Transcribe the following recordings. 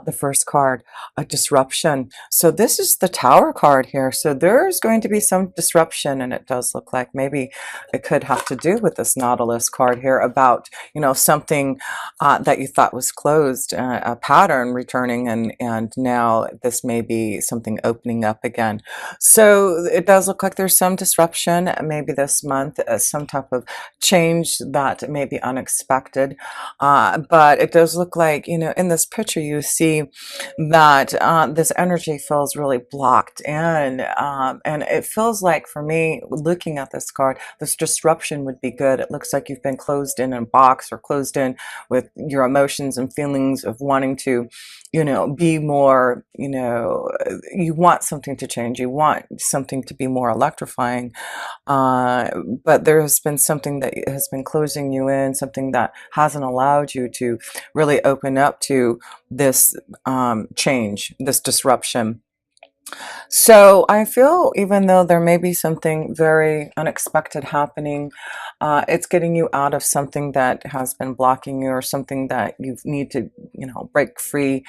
the first card, a disruption. So this is the Tower card here. So there's going to be some disruption, and it does look like maybe it could have to do with this Nautilus card here about, something that you thought was closed, a pattern returning, and now this may be something opening up again. So it does look like there's some disruption maybe this month, some type of change that may be unexpected. But it does look like, in this picture, you see that this energy feels really blocked in. And it feels like, for me, looking at this card, this disruption would be good. It looks like you've been closed in a box or closed in with your emotions and feelings of wanting to, be more, you want something to change. You want something to be more electrifying. But there has been something that has been closing you in, something that hasn't allowed you to really open up to this change, this disruption. So I feel, even though there may be something very unexpected happening, it's getting you out of something that has been blocking you, or something that you need to, break free,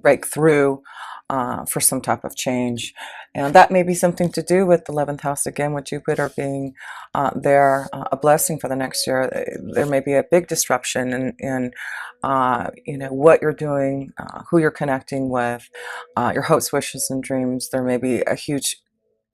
break through, for some type of change. And that may be something to do with the 11th house again, with Jupiter being there, a blessing for the next year. There may be a big disruption in what you're doing, who you're connecting with, your hopes, wishes, and dreams. There may be a huge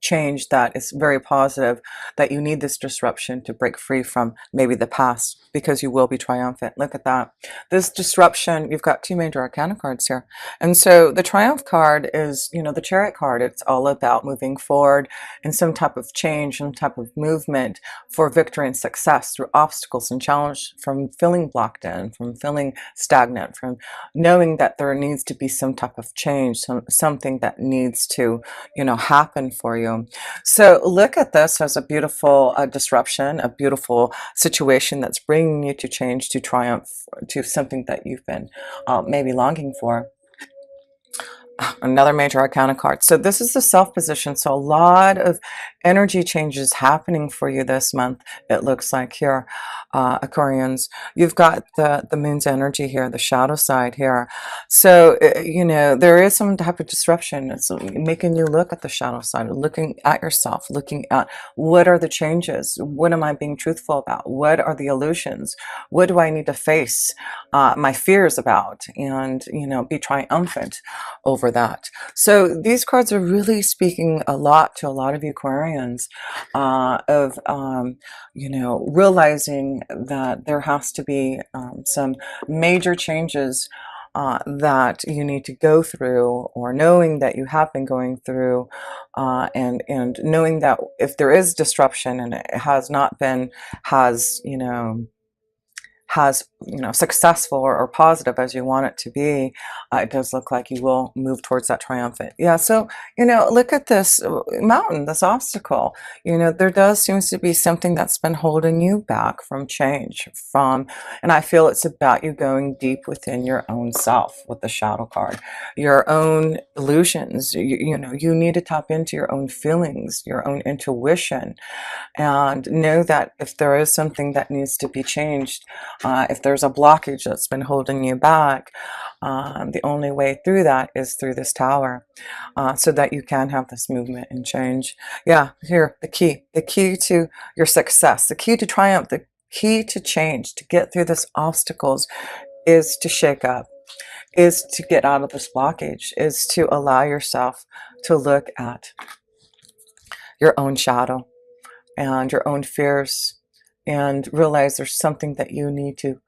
change that is very positive, that you need this disruption to break free from maybe the past, because you will be triumphant. Look at that. This disruption, you've got two major arcana cards here. And so the Triumph card is, the Chariot card. It's all about moving forward in some type of change, some type of movement for victory and success through obstacles and challenge, from feeling blocked in, from feeling stagnant, from knowing that there needs to be some type of change, something that needs to, happen for you. So look at this as a beautiful disruption, a beautiful situation that's bringing you to change, to triumph, to something that you've been maybe longing for. Another major arcana card. So this is the self position. So a lot of energy changes happening for you this month, it looks like here, Aquarians. You've got the moon's energy here, the shadow side here. So, there is some type of disruption. It's making you look at the shadow side, looking at yourself, looking at what are the changes? What am I being truthful about? What are the illusions? What do I need to face my fears about, and, be triumphant over that. So these cards are really speaking a lot to a lot of Aquarians, of realizing that there has to be some major changes that you need to go through, or knowing that you have been going through, and knowing that if there is disruption, and it has not been successful or positive as you want it to be, it does look like you will move towards that triumphant. Yeah, so, look at this mountain, this obstacle. There does seems to be something that's been holding you back from change, and I feel it's about you going deep within your own self with the shadow card, your own illusions. You need to tap into your own feelings, your own intuition, and know that if there is something that needs to be changed, if there's a blockage that's been holding you back, the only way through that is through this Tower, so that you can have this movement and change. Yeah, here, the key to your success, the key to triumph, the key to change, to get through this obstacles, is to shake up, is to get out of this blockage, is to allow yourself to look at your own shadow and your own fears, and realize there's something that you need to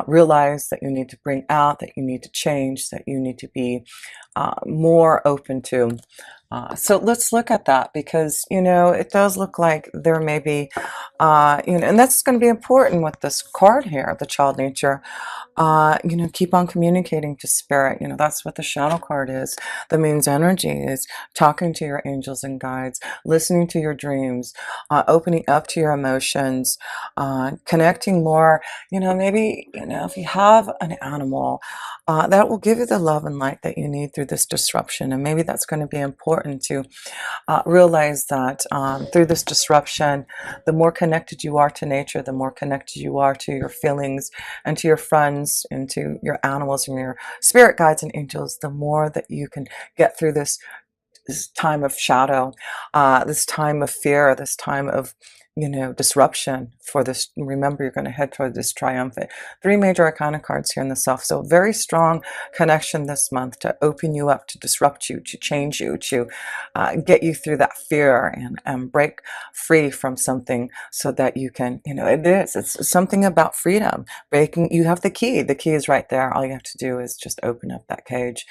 realize, that you need to bring out, that you need to change, that you need to be more open to. So let's look at that, because, it does look like there may be, and that's going to be important with this card here, the child nature. Keep on communicating to spirit. That's what the shadow card is. The moon's energy is talking to your angels and guides, listening to your dreams, opening up to your emotions, connecting more. Maybe, if you have an animal, that will give you the love and light that you need through this disruption. And maybe that's going to be important to realize that through this disruption, the more connected you are to nature, the more connected you are to your feelings and to your friends and to your animals and your spirit guides and angels, the more that you can get through this time of shadow, this time of fear, this time of, disruption for this. Remember, you're going to head toward this triumphant. Three major arcana cards here in the self. So very strong connection this month to open you up, to disrupt you, to change you, to get you through that fear and break free from something so that you can, it's something about freedom. Breaking, you have the key. The key is right there. All you have to do is just open up that cage.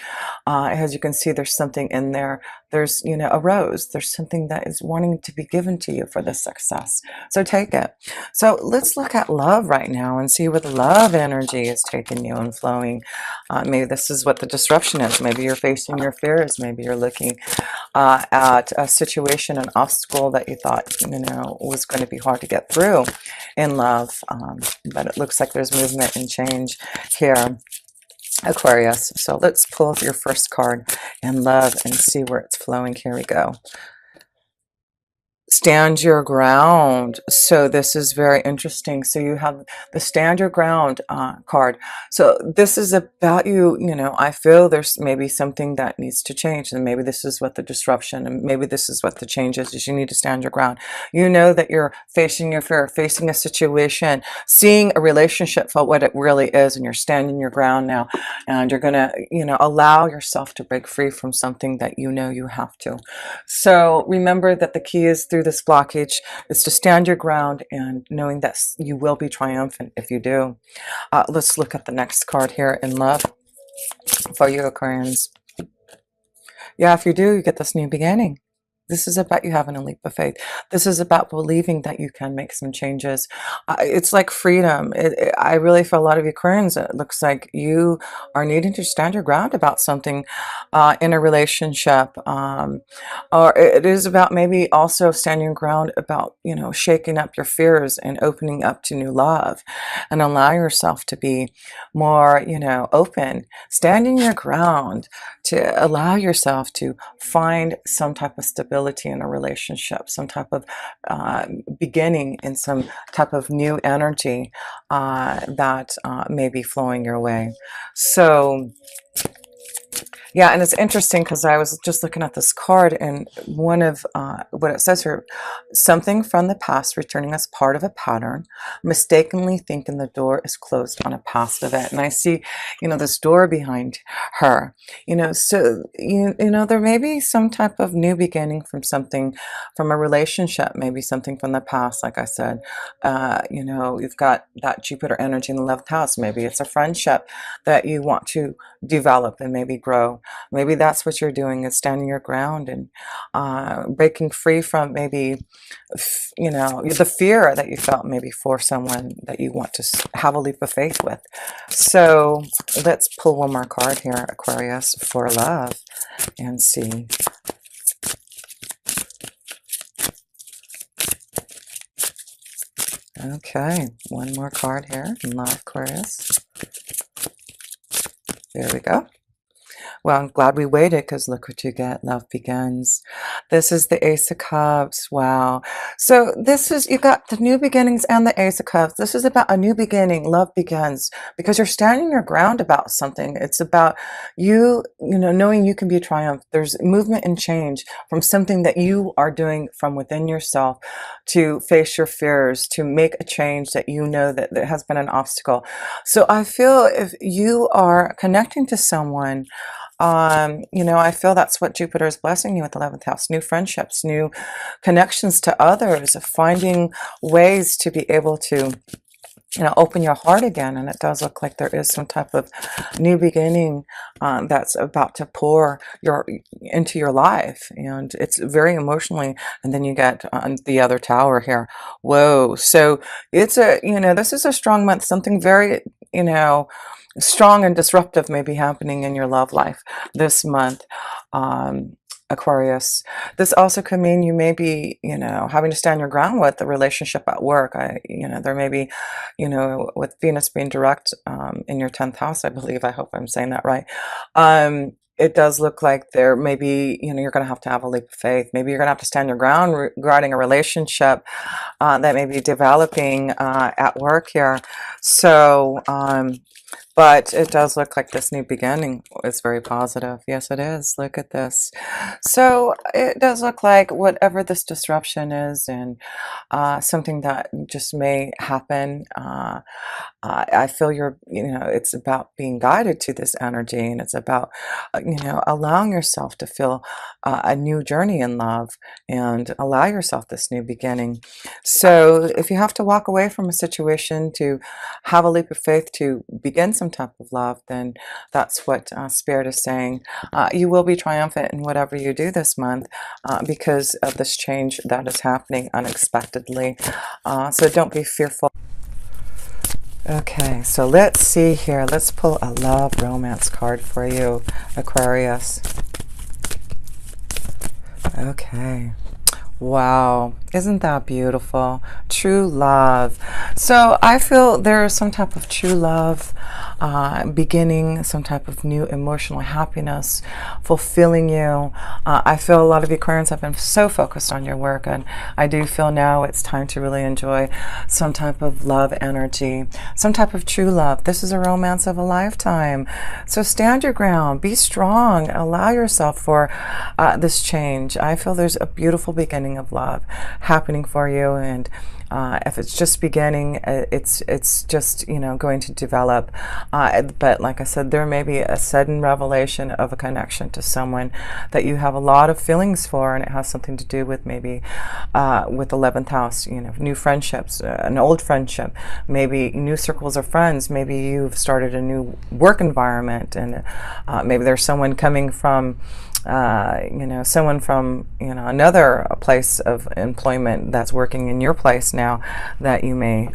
As you can see, there's something in there. There's, a rose. There's something that is wanting to be given to you for this success. So take it. So let's look at love right now and see where the love energy is taking you and flowing. Maybe this is what the disruption is. Maybe you're facing your fears. Maybe you're looking at a situation, an obstacle that you thought, was going to be hard to get through in love. But it looks like there's movement and change here, Aquarius. So let's pull your first card in love and see where it's flowing. Here we go. Stand your ground. So this is very interesting. So you have the stand your ground card. So this is about you, I feel there's maybe something that needs to change, and maybe this is what the disruption, and maybe this is what the change is you need to stand your ground. You know that you're facing your fear, facing a situation, seeing a relationship for what it really is, and you're standing your ground now, and you're gonna, allow yourself to break free from something that you have to. So remember that the key is through this blockage is to stand your ground and knowing that you will be triumphant if you do. Let's look at the next card here in love for you, Aquarians. Yeah, if you do, you get this new beginning. This is about you having a leap of faith. This is about believing that you can make some changes. It's like freedom. I really, for a lot of Aquarians, it looks like you are needing to stand your ground about something in a relationship. Or it is about maybe also standing your ground about, shaking up your fears and opening up to new love and allow yourself to be more, open. Standing your ground to allow yourself to find some type of stability in a relationship, some type of beginning in some type of new energy that may be flowing your way. So yeah, and it's interesting because I was just looking at this card, and one of what it says here, something from the past returning as part of a pattern, mistakenly thinking the door is closed on a past event. And I see, this door behind her, so, there may be some type of new beginning from something, from a relationship, maybe something from the past. Like I said, you've got that Jupiter energy in the 11th house. Maybe it's a friendship that you want to develop and maybe grow. Maybe that's what you're doing, is standing your ground and breaking free from maybe, the fear that you felt maybe for someone that you want to have a leap of faith with. So let's pull one more card here, Aquarius, for love and see. Okay, one more card here in love, Aquarius. There we go. Well, I'm glad we waited, because look what you get. Love begins. This is the Ace of Cups. Wow. So this is, you got the new beginnings and the Ace of Cups. This is about a new beginning. Love begins because you're standing your ground about something. It's about you, knowing you can be triumphed. There's movement and change from something that you are doing from within yourself to face your fears, to make a change that that there has been an obstacle. So I feel if you are connecting to someone, I feel that's what Jupiter is blessing you with, 11th house, new friendships, new connections to others, finding ways to be able to, open your heart again. And it does look like there is some type of new beginning that's about to pour into your life. And it's very emotionally. And then you get the other tower here. Whoa. So it's this is a strong month, something very, strong and disruptive may be happening in your love life this month. Aquarius. This also could mean you may be, you know, having to stand your ground with the relationship at work. You know, there may be, you know, with Venus being direct in your 10th house, I believe. I hope I'm saying that right. It does look like there may be, you know, you're going to have a leap of faith. Maybe you're going to have to stand your ground regarding a relationship that may be developing at work here. So, but it does look like this new beginning is very positive. Yes, it is. Look at this. So it does look like whatever this disruption is, and something that just may happen. I feel you know, it's about being guided to this energy, and it's about, you know, allowing yourself to feel a new journey in love and allow yourself this new beginning. So if you have to walk away from a situation to have a leap of faith to begin some type of love, then that's what Spirit is saying. You will be triumphant in whatever you do this month because of this change that is happening unexpectedly. So don't be fearful. Okay, so let's see here. Let's pull a love romance card for you, Aquarius. Okay. Wow, isn't that beautiful? True love. So I feel there is some type of true love beginning, some type of new emotional happiness fulfilling you. I feel a lot of Aquarians have been so focused on your work, and I do feel now it's time to really enjoy some type of love energy, some type of true love. This is a romance of a lifetime. So stand your ground, be strong, allow yourself for this change. I feel there's a beautiful beginning of love happening for you, and if it's just beginning, it's just, you know, going to develop, but like I said, there may be a sudden revelation of a connection to someone that you have a lot of feelings for, and it has something to do with maybe with 11th house, you know, new friendships, an old friendship, maybe new circles of friends, maybe you've started a new work environment, and maybe there's someone coming from you know, someone from, you know, another place of employment that's working in your place now that you may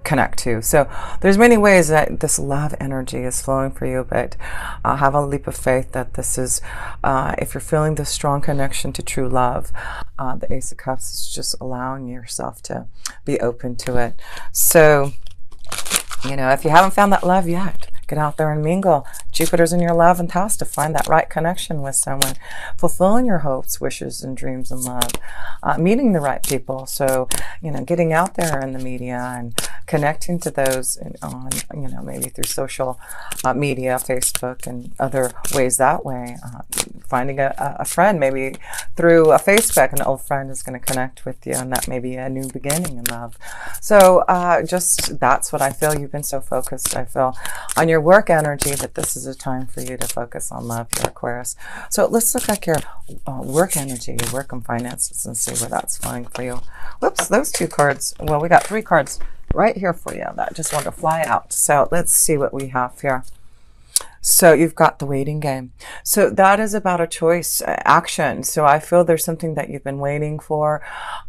connect to. So there's many ways that this love energy is flowing for you, but have a leap of faith that this is, if you're feeling this strong connection to true love, the Ace of Cups is just allowing yourself to be open to it. So, you know, if you haven't found that love yet, get out there and mingle. Jupiter's in your 11th house to find that right connection with someone, fulfilling your hopes, wishes, and dreams in love, meeting the right people. So, you know, getting out there in the media and connecting to those on, you know, maybe through social media, Facebook, and other ways that way. Finding a friend, maybe through a Facebook, an old friend is going to connect with you, and that may be a new beginning in love. So just that's what I feel. You've been so focused, I feel, on your work energy, that this is a time for you to focus on love, your Aquarius. So let's look at your work energy, your work and finances, and see where that's flowing for you. Whoops, those two cards. Well, we got 3 cards right here for you that just want to fly out. So let's see what we have here. So you've got the waiting game. So that is about a choice, action. So I feel there's something that you've been waiting for,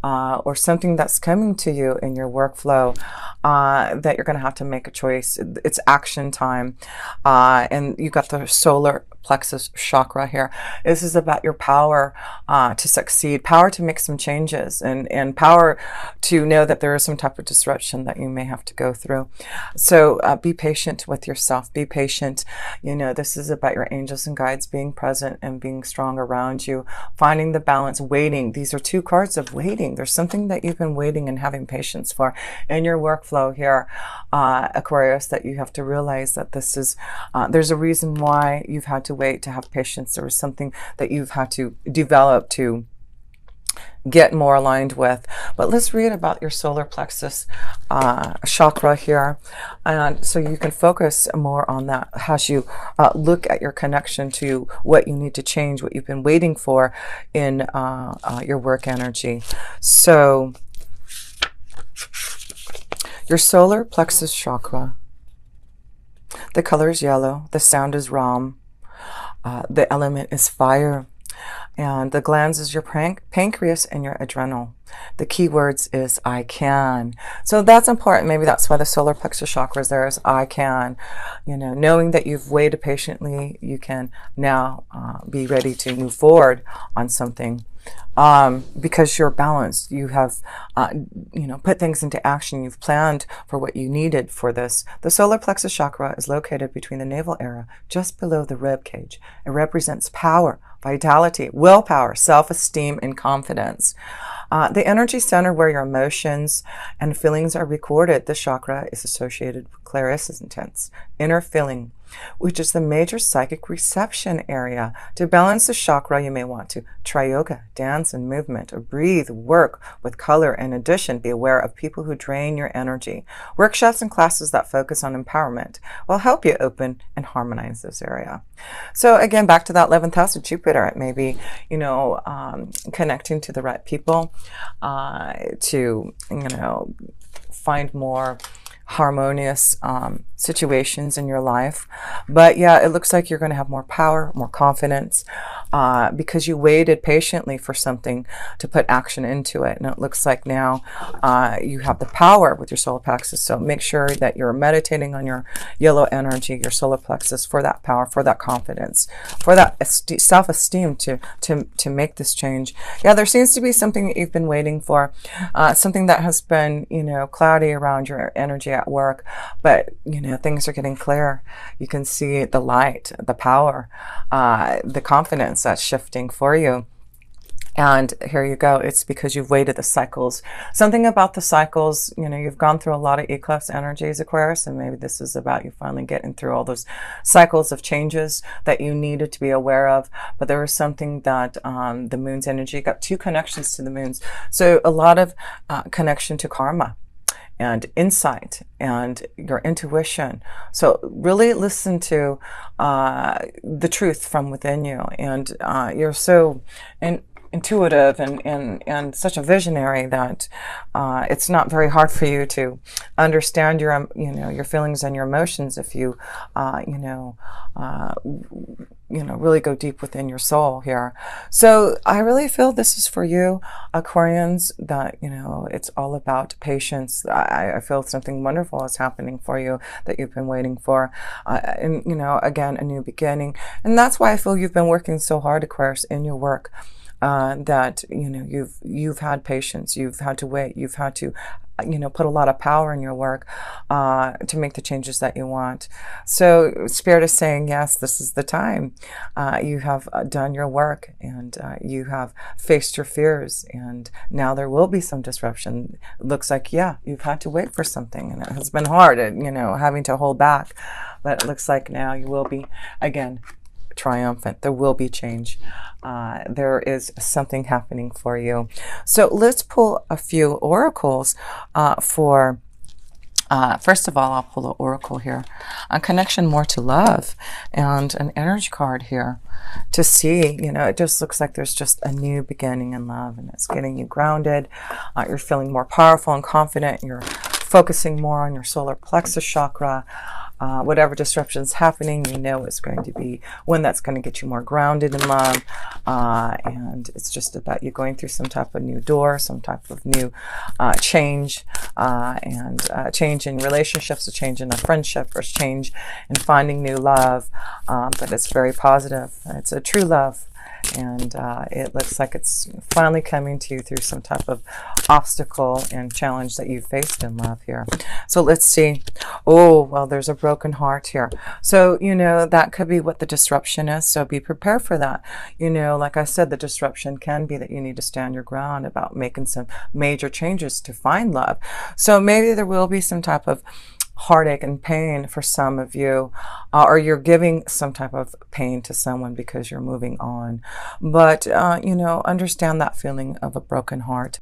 or something that's coming to you in your workflow that you're going to have to make a choice. It's action time. And you got the solar plexus chakra here. This is about your power to succeed, power to make some changes, and power to know that there is some type of disruption that you may have to go through. So be patient with yourself. Be patient. You know, this is about your angels and guides being present and being strong around you, finding the balance, waiting. These are 2 cards of waiting. There's something that you've been waiting and having patience for in your workflow here, Aquarius, that you have to realize that this is, there's a reason why you've had to wait, to have patience. There was something that you've had to develop to get more aligned with. But let's read about your solar plexus chakra here, and so you can focus more on that as you look at your connection to what you need to change, what you've been waiting for in your work energy. So your solar plexus chakra, the color is yellow, the sound is ram, the element is fire. And the glands is your pancreas and your adrenal. The key words is I can. So that's important. Maybe that's why the solar plexus chakra is there, is I can. You know, knowing that you've waited patiently, you can now be ready to move forward on something. Because you're balanced, you have, put things into action. You've planned for what you needed for this. The solar plexus chakra is located between the navel area, just below the rib cage. It represents power, vitality, willpower, self-esteem, and confidence. The energy center where your emotions and feelings are recorded. The chakra is associated with clairessence, inner feeling, which is the major psychic reception area. To balance the chakra, you may want to try yoga, dance and movement, or breathe, work with color. In addition, be aware of people who drain your energy. Workshops and classes that focus on empowerment will help you open and harmonize this area. So again, back to that 11th house of Jupiter, it may be, connecting to the right people, to, find more harmonious situations in your life. But yeah, it looks like you're going to have more power, more confidence, because you waited patiently for something to put action into it. And it looks like now you have the power with your solar plexus. So make sure that you're meditating on your yellow energy, your solar plexus, for that power, for that confidence, for that self-esteem to make this change. Yeah, there seems to be something that you've been waiting for, something that has been, cloudy around your energy at work, but things are getting clear. You can see the light, the power, the confidence that's shifting for you. And here you go. It's because you've waited the cycles. Something about the cycles, you've gone through a lot of eclipse energies, Aquarius, and maybe this is about you finally getting through all those cycles of changes that you needed to be aware of. But there was something that the moon's energy, got two connections to the moons. So a lot of connection to karma and insight and your intuition. So really listen to the truth from within you. And you're so intuitive and such a visionary that it's not very hard for you to understand your your feelings and your emotions if you really go deep within your soul here. So I really feel this is for you, Aquarians, that it's all about patience. I feel something wonderful is happening for you that you've been waiting for, and again, a new beginning. And that's why I feel you've been working so hard, Aquarius, in your work. That you've had patience, you've had to wait, you've had to put a lot of power in your work to make the changes that you want. So Spirit is saying, yes, this is the time. You have done your work, and you have faced your fears, and now there will be some disruption. It looks like, yeah, you've had to wait for something, and it has been hard, having to hold back, but it looks like now you will be, again, triumphant. There will be change. There is something happening for you. So let's pull a few oracles for first of all, I'll pull an oracle here, a connection more to love, and an energy card here to see, it just looks like there's just a new beginning in love, and it's getting you grounded. You're feeling more powerful and confident. You're focusing more on your solar plexus chakra. Whatever disruption is happening, it's going to be one that's going to get you more grounded in love. And it's just about you going through some type of new door, some type of new change, and change in relationships, a change in a friendship, or change in finding new love. But it's very positive. It's a true love. And it looks like it's finally coming to you through some type of obstacle and challenge that you faced in love here. So let's see. Oh, well, there's a broken heart here. So, that could be what the disruption is. So be prepared for that. Like I said, the disruption can be that you need to stand your ground about making some major changes to find love. So maybe there will be some type of heartache and pain for some of you, or you're giving some type of pain to someone because you're moving on. But, understand that feeling of a broken heart.